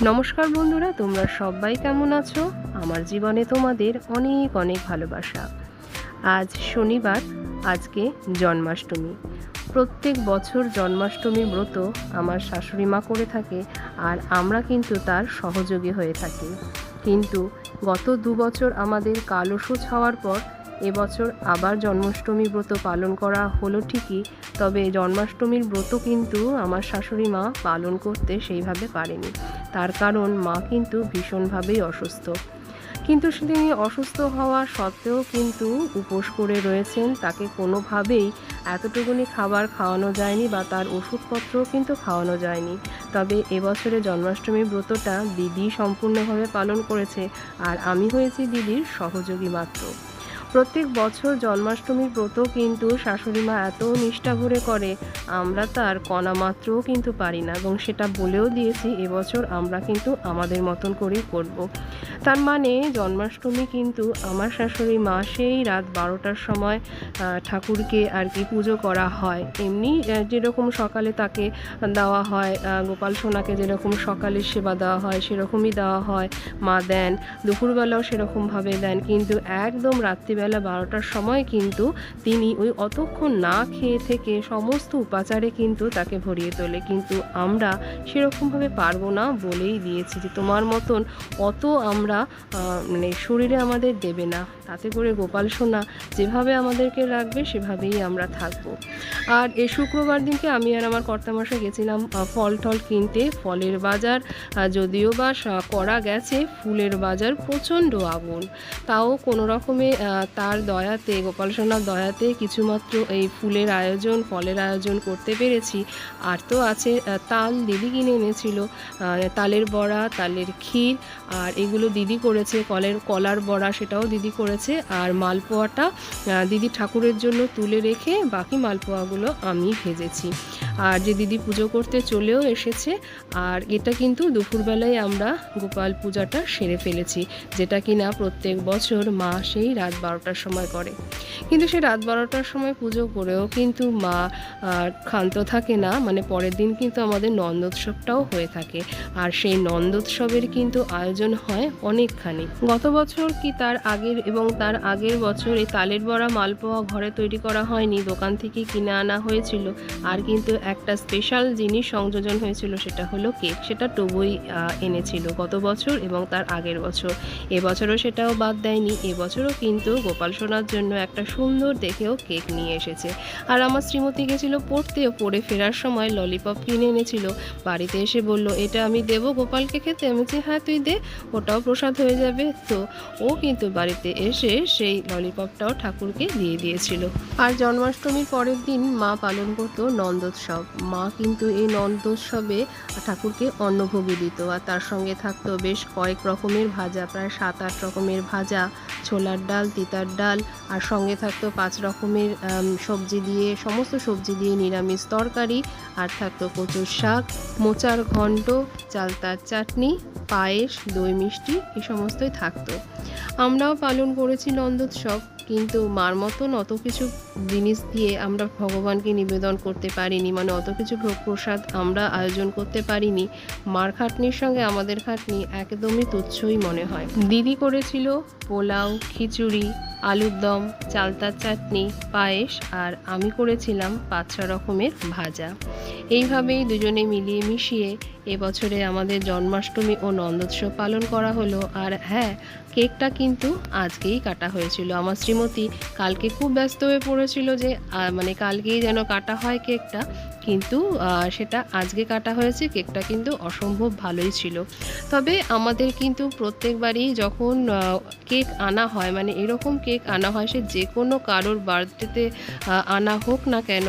নমস্কার বন্ধুরা, তোমরা সবাই কেমন আছো? আমার জীবনে তোমাদের অনেক অনেক ভালোবাসা। আজ শনিবার, আজকে জন্মাষ্টমী। প্রত্যেক বছর জন্মাষ্টমীর ব্রত আমার শাশুড়ি মা করে থাকে, আর আমরা কিন্তু তার সহযোগী হয়ে থাকি। কিন্তু গত 2 বছর আমাদের কালসুচ হওয়ার পর এবছর আবার জন্মাষ্টমী ব্রত পালন করা হলো ঠিকই, তবে জন্মাষ্টমীর ব্রত কিন্তু আমার শাশুড়ি মা পালন করতে সেইভাবে পারেনি। তার কারণ মা কিন্তু ভীষণভাবেই অসুস্থ। কিন্তু তিনি অসুস্থ হওয়া সত্ত্বেও কিন্তু উপোস করে রয়েছেন। তাকে কোনোভাবেই এতটুকুনি খাবার খাওয়ানো যায়নি বা তার ওষুধপত্রও কিন্তু খাওয়ানো যায়নি। তবে এবছরে জন্মাষ্টমী ব্রতটা দিদি সম্পূর্ণভাবে পালন করেছে, আর আমি হয়েছি দিদির সহযোগী মাত্র। প্রত্যেক বছর জন্মাষ্টমীর ব্রত কিন্তু শাশুড়ি মা এত নিষ্ঠা ভরে করে, আমরা তার কণা মাত্রও কিন্তু পারি না, এবং সেটা বলেও দিয়েছি এবছর আমরা কিন্তু আমাদের মতন করেই করব। তার মানে জন্মাষ্টমী কিন্তু আমার শাশুড়ি মা সেই রাত 12টার সময় ঠাকুরকে আর কি পুজো করা হয়। এমনি যেরকম সকালে তাকে দেওয়া হয়, গোপাল সোনাকে যেরকম সকালে সেবা দেওয়া হয় সেরকমই দেওয়া হয়, মা দেন। দুপুরবেলাও সেরকমভাবে দেন, কিন্তু একদম রাত্রিবেলা 12টার সময় কিন্তু তিনি ওই অতক্ষণ না খেয়ে থেকে সমস্ত উপাচারে কিন্তু তাকে ভরিয়ে তোলে। কিন্তু আমরা সেরকমভাবে পারবো না বলেই দিয়েছি যে তোমার মতন অত আমরা মানে শরীরে আমাদের দেবে না, তাতে করে গোপাল সোনা যেভাবে আমাদেরকে রাখবে সেভাবেই আমরা থাকবো। আর এই শুক্রবার দিনকে আমি আর আমার কর্তামশাই গেছিলাম ফল টল কিনতে। ফলের বাজার যদিও বা করা গেছে, ফুলের বাজার প্রচণ্ড আগুন। তাও কোনো রকমে তার দয়াতে, গোপাল সোনার দয়াতে কিছুমাত্র এই ফুলের আয়োজন, ফলের আয়োজন করতে পেরেছি। আর তো আছে তাল, দিদি কিনে এনেছিল, তালের বড়া, তালের ক্ষীর, আর এগুলো দিদি করেছে। কলার বড়া সেটাও দিদি করেছে। আর মালপোয়াটা দিদি ঠাকুরের জন্য তুলে রেখে বাকি মালপোয়াগুলো আমি ভেজেছি। আর যে দিদি পুজো করতে চলেও এসেছে, আর এটা কিন্তু দুপুরবেলায় আমরা গোপাল পূজাটা সেরে ফেলেছি, যেটা কিনা প্রত্যেক বছর মা সেই রাত 12টার সময় করে। কিন্তু সেই রাত 12টার সময় পুজো করেও কিন্তু মা ক্ষান্ত থাকে না, মানে পরের দিন কিন্তু আমাদের নন্দোৎসবটাও হয়ে থাকে। আর সেই নন্দোৎসবের কিন্তু আয়োজন হয় অনেকখানি। গত বছর কি তার আগের এবং তার আগের বছর এই তালের বড়া, মালপোয়া ঘরে তৈরি করা হয়নি, দোকান থেকে কিনে আনা হয়েছিল। আর কিন্তু একটা স্পেশাল জিনিস সংযোজন হয়েছিল, সেটা হলো কেক। সেটা টবই এনেছিল গত বছর এবং তার আগের বছর। এবছরও সেটাও বাদ দেয়নি। এবছরও কিন্তু গোপাল সোনার জন্য একটা সুন্দর দেখেও কেক নিয়ে এসেছে। আর আমার শ্রীমতী গেছিল পড়ে ফেরার সময় ললিপপ কিনে এনেছিল। বাড়িতে এসে বলল, এটা আমি দেবো গোপালকে খেতে? আমি বলছি হ্যাঁ তুই দে, ওটাও প্রসাদ হয়ে যাবে। তো ও কিন্তু বাড়িতে এসে সেই ললিপপটাও ঠাকুরকে দিয়ে দিয়েছিল। আর জন্মাষ্টমীর পরের দিন মা পালন করতো নন্দোৎসব। মা কিন্তু এই নন্দোৎসবে ঠাকুরকে অন্নভোগী দিত, আর তার সঙ্গে থাকতো বেশ কয়েক রকমের ভাজা, প্রায় 7-8 রকমের ভাজা, ছোলার ডাল, তিতার ডাল, আর সঙ্গে থাকতো 5 রকমের সবজি দিয়ে, সমস্ত সবজি দিয়ে নিরামিষ তরকারি, আর থাকতো কচুর শাক, মোচার ঘণ্ট, চালতার চাটনি, পায়েস, দই মিষ্টি, এই সমস্তই থাকতো। আমরাও পালন করেছি নন্দোৎসব, কিন্তু মার মতন অত কিছু জিনিস দিয়ে আমরা ভগবানকে নিবেদন করতে পারিনি, মানে অত কিছু ভোগ প্রসাদ আমরা আয়োজন করতে পারিনি। মার খাটনির সঙ্গে আমাদের খাটনি একদমই তুচ্ছই মনে হয়। দিদি করেছিল পোলাও, খিচুড়ি, আলুর দম, চালতার চাটনি, পায়েস, আর আমি করেছিলাম 5-6 রকমের ভাজা। এইভাবেই দুজনে মিলিয়ে মিশিয়ে এবছরে আমাদের জন্মাষ্টমী ও নন্দোৎসব পালন করা হলো। আর হ্যাঁ, কেকটা কিন্তু আজকেই কাটা হয়েছিল। আমার শ্রীমতী কালকে খুব ব্যস্ত হয়ে পড়েছিল যে মানে কালকেই যেন কাটা হয় কেকটা, কিন্তু সেটা আজকে কাটা হয়েছে। কেকটা কিন্তু অসম্ভব ভালোই ছিল। তবে আমাদের কিন্তু প্রত্যেকবারই যখন কেক আনা হয়, মানে এরকম কেক আনা হয়, সে যে কোনো কারোর বার্থডেতে আনা হোক না কেন,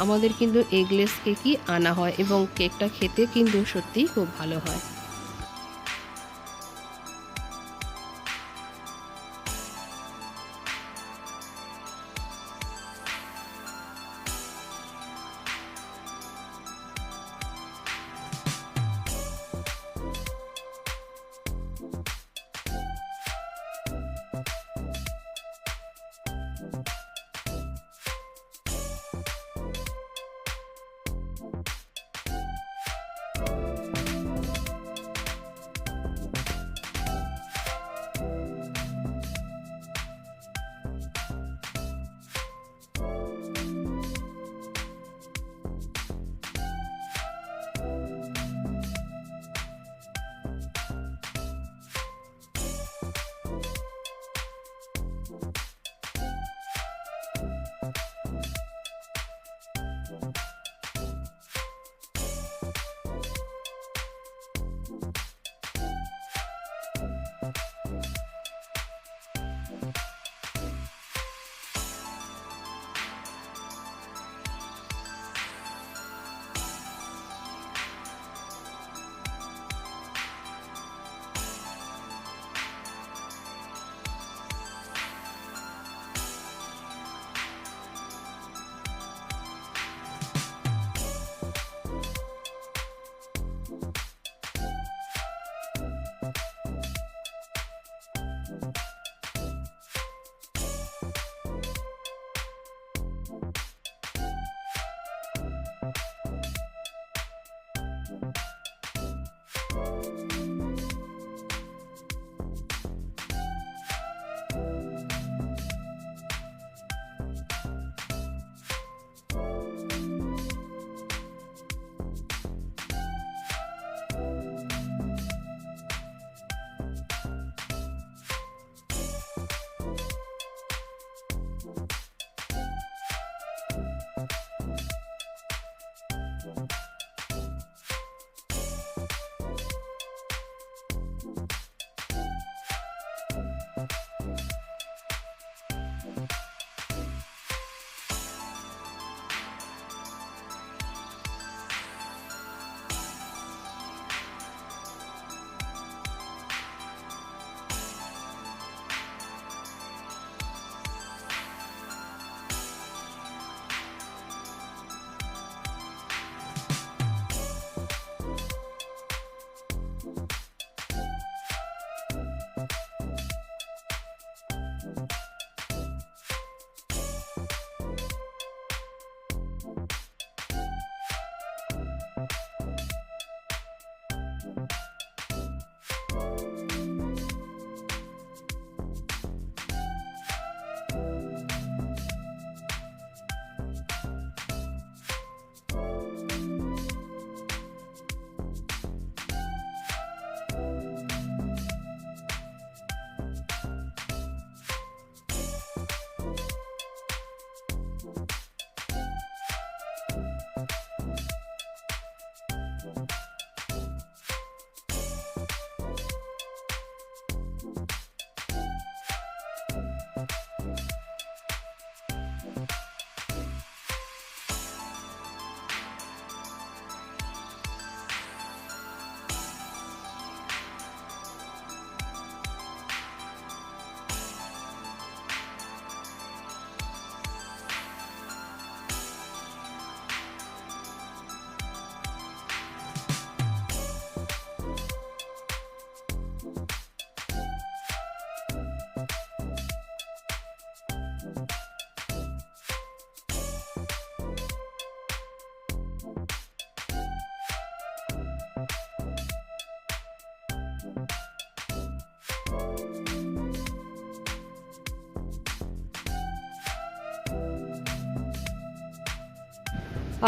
আমাদের কিন্তু এগলেস কেকই আনা হয়, এবং কেকটা খেতে কিন্তু সত্যিই খুব ভালো হয়।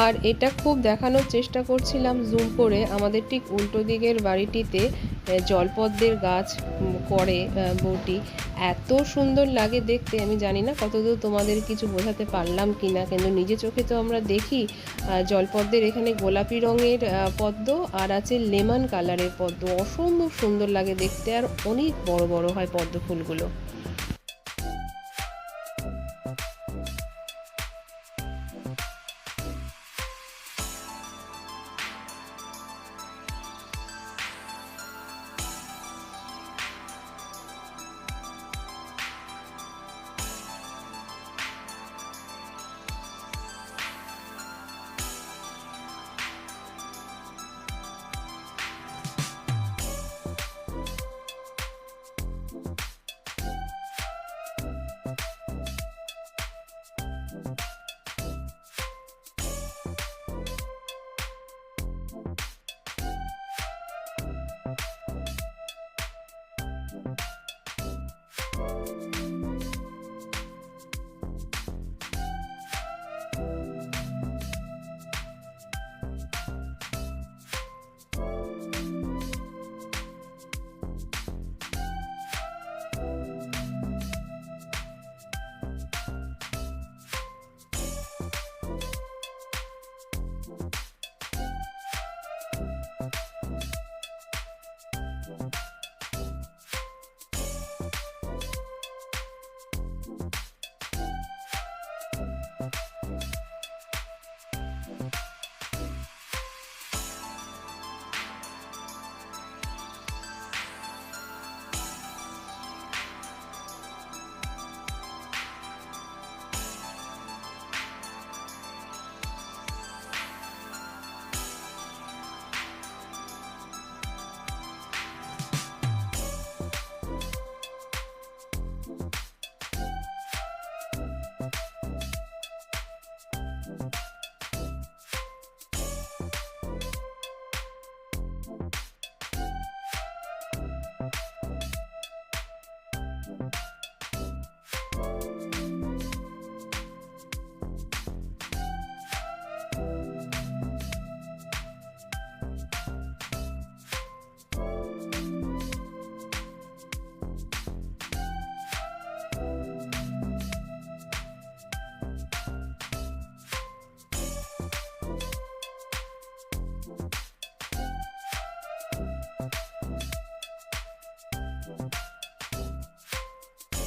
আর এটা খুব দেখানোর চেষ্টা করছিলাম জুম করে, আমাদের ঠিক উল্টো দিকের বাড়িটিতে জলপদ্মের গাছ করে বউটি। এত সুন্দর লাগে দেখতে, আমি জানি না কতদূর তোমাদের কিছু বোঝাতে পারলাম কি না, কিন্তু নিজে চোখে তো আমরা দেখি জলপদ্মের এখানে গোলাপি রঙের পদ্ম আর আছে লেমন কালারের পদ্ম, অসম্ভব সুন্দর লাগে দেখতে, আর অনেক বড় বড় হয় পদ্ম ফুলগুলো।